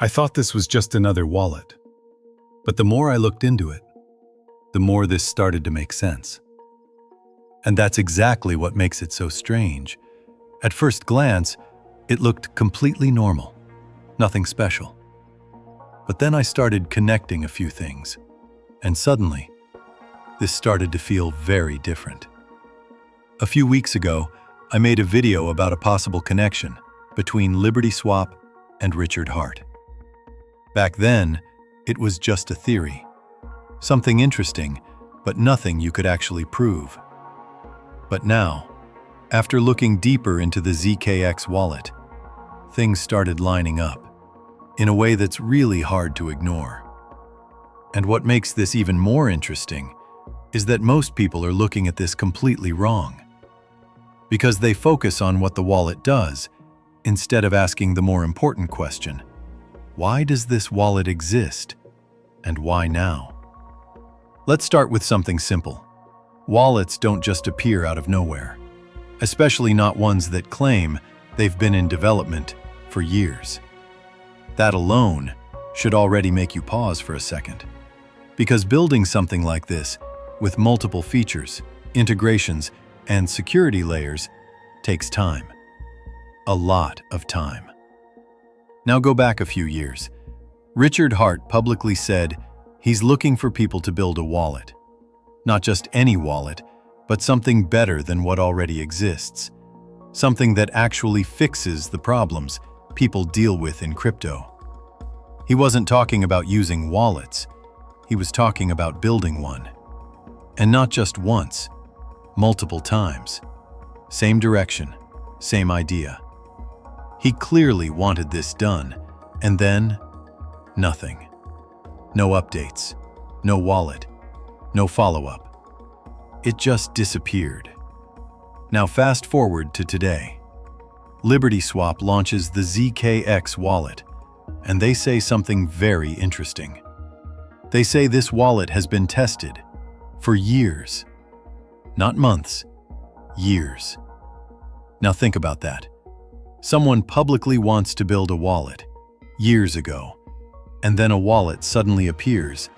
I thought this was just another wallet. But the more I looked into it, the more this started to make sense. And that's exactly what makes it so strange. At first glance, it looked completely normal, nothing special. But then I started connecting a few things, and suddenly, this started to feel very different. A few weeks ago, I made a video about a possible connection between LibertySwap and Richard Heart. Back then, it was just a theory, something interesting, but nothing you could actually prove. But now, after looking deeper into the ZKX wallet, things started lining up in a way that's really hard to ignore. And what makes this even more interesting is that most people are looking at this completely wrong, because they focus on what the wallet does instead of asking the more important question: why does this wallet exist, and why now? Let's start with something simple. Wallets don't just appear out of nowhere, especially not ones that claim they've been in development for years. That alone should already make you pause for a second, because building something like this with multiple features, integrations, and security layers takes time. A lot of time. Now go back a few years. Richard Heart publicly said he's looking for people to build a wallet. Not just any wallet, but something better than what already exists. Something that actually fixes the problems people deal with in crypto. He wasn't talking about using wallets. He was talking about building one. And not just once, multiple times. Same direction, same idea. He clearly wanted this done, and then nothing. No updates, no wallet, no follow-up. It just disappeared. Now fast forward to today. LibertySwap launches the ZKX wallet, and they say something very interesting. They say this wallet has been tested for years. Not months, years. Now think about that. Someone publicly wants to build a wallet years ago, and then a wallet suddenly appears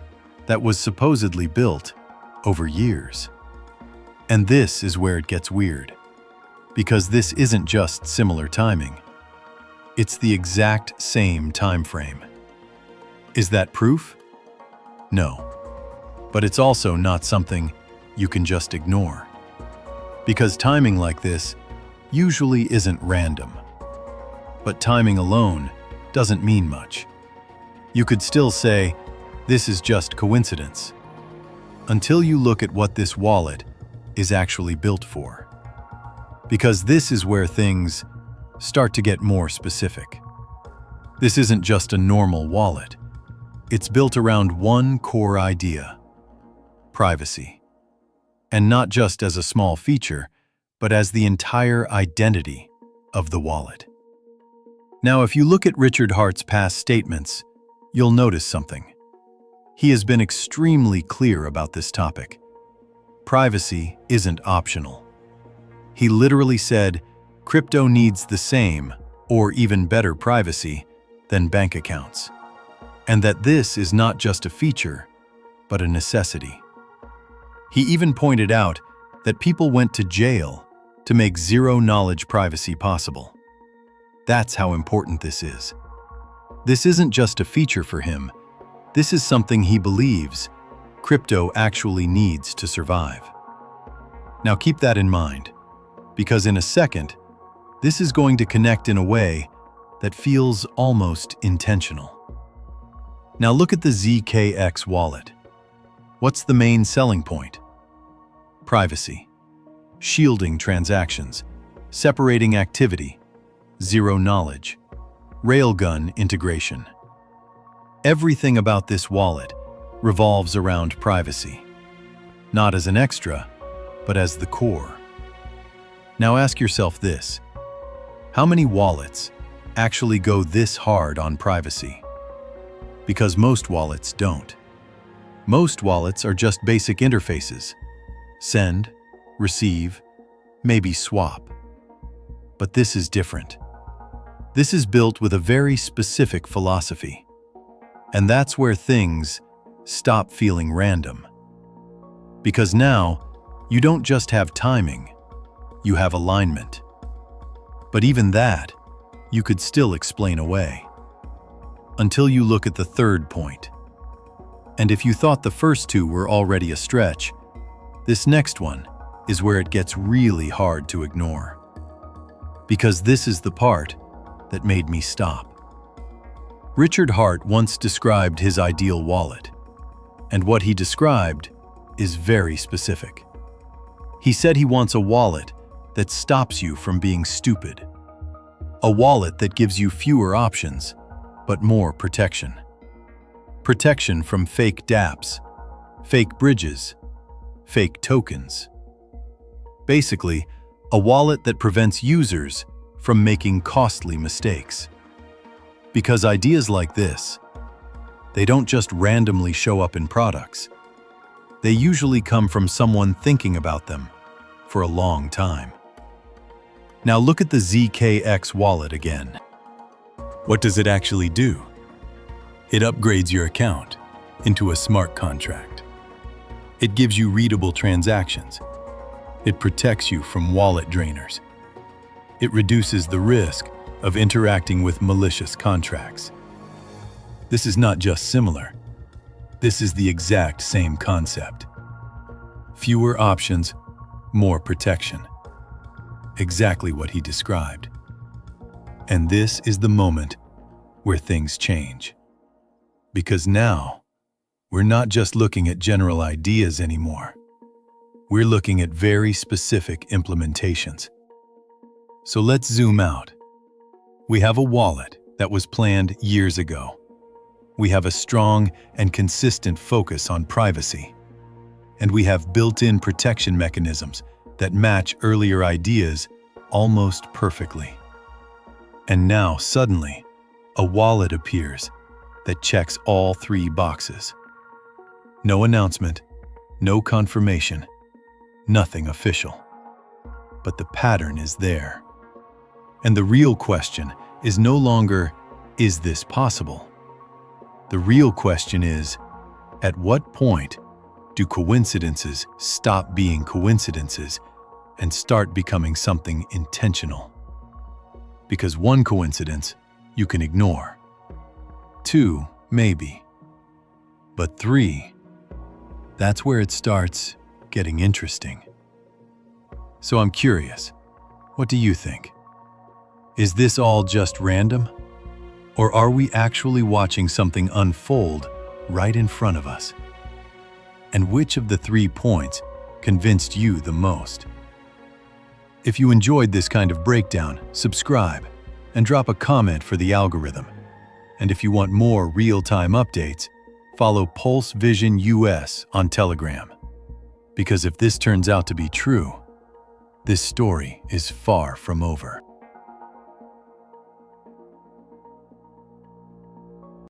that was supposedly built over years. And this is where it gets weird, because this isn't just similar timing. It's the exact same time frame. Is that proof? No. But it's also not something you can just ignore. Because timing like this usually isn't random. But timing alone doesn't mean much. You could still say, this is just coincidence, until you look at what this wallet is actually built for. Because this is where things start to get more specific. This isn't just a normal wallet. It's built around one core idea: privacy. And not just as a small feature, but as the entire identity of the wallet. Now, if you look at Richard Heart's past statements, you'll notice something. He has been extremely clear about this topic. Privacy isn't optional. He literally said, crypto needs the same, or even better privacy, than bank accounts. And that this is not just a feature, but a necessity. He even pointed out that people went to jail to make zero-knowledge privacy possible. That's how important this is. This isn't just a feature for him. This is something he believes crypto actually needs to survive. Now keep that in mind, because in a second, this is going to connect in a way that feels almost intentional. Now look at the ZKX wallet. What's the main selling point? Privacy. Shielding transactions, separating activity, zero knowledge, railgun integration. Everything about this wallet revolves around privacy, not as an extra, but as the core. Now ask yourself this: how many wallets actually go this hard on privacy? Because most wallets don't. Most wallets are just basic interfaces: send, receive, maybe swap. But this is different. This is built with a very specific philosophy. And that's where things stop feeling random. Because now, you don't just have timing, you have alignment. But even that, you could still explain away. Until you look at the third point. And if you thought the first two were already a stretch, this next one is where it gets really hard to ignore. Because this is the part that made me stop. Richard Heart once described his ideal wallet, and what he described is very specific. He said he wants a wallet that stops you from being stupid. A wallet that gives you fewer options, but more protection. Protection from fake dApps, fake bridges, fake tokens. Basically, a wallet that prevents users from making costly mistakes. Because ideas like this, they don't just randomly show up in products. They usually come from someone thinking about them for a long time. Now look at the ZKX wallet again. What does it actually do? It upgrades your account into a smart contract. It gives you readable transactions. It protects you from wallet drainers. It reduces the risk of interacting with malicious contracts. This is not just similar. This is the exact same concept. Fewer options, more protection. Exactly what he described. And this is the moment where things change. Because now, we're not just looking at general ideas anymore. We're looking at very specific implementations. So let's zoom out. We have a wallet that was planned years ago. We have a strong and consistent focus on privacy. And we have built-in protection mechanisms that match earlier ideas almost perfectly. And now, suddenly, a wallet appears that checks all three boxes. No announcement, no confirmation, nothing official. But the pattern is there. And the real question is no longer, is this possible? The real question is, at what point do coincidences stop being coincidences and start becoming something intentional? Because one coincidence you can ignore. Two, maybe. But three, that's where it starts getting interesting. So I'm curious, what do you think? Is this all just random? Or are we actually watching something unfold right in front of us? And which of the 3 points convinced you the most? If you enjoyed this kind of breakdown, subscribe and drop a comment for the algorithm. And if you want more real-time updates, follow Pulse Vision US on Telegram. Because if this turns out to be true, this story is far from over.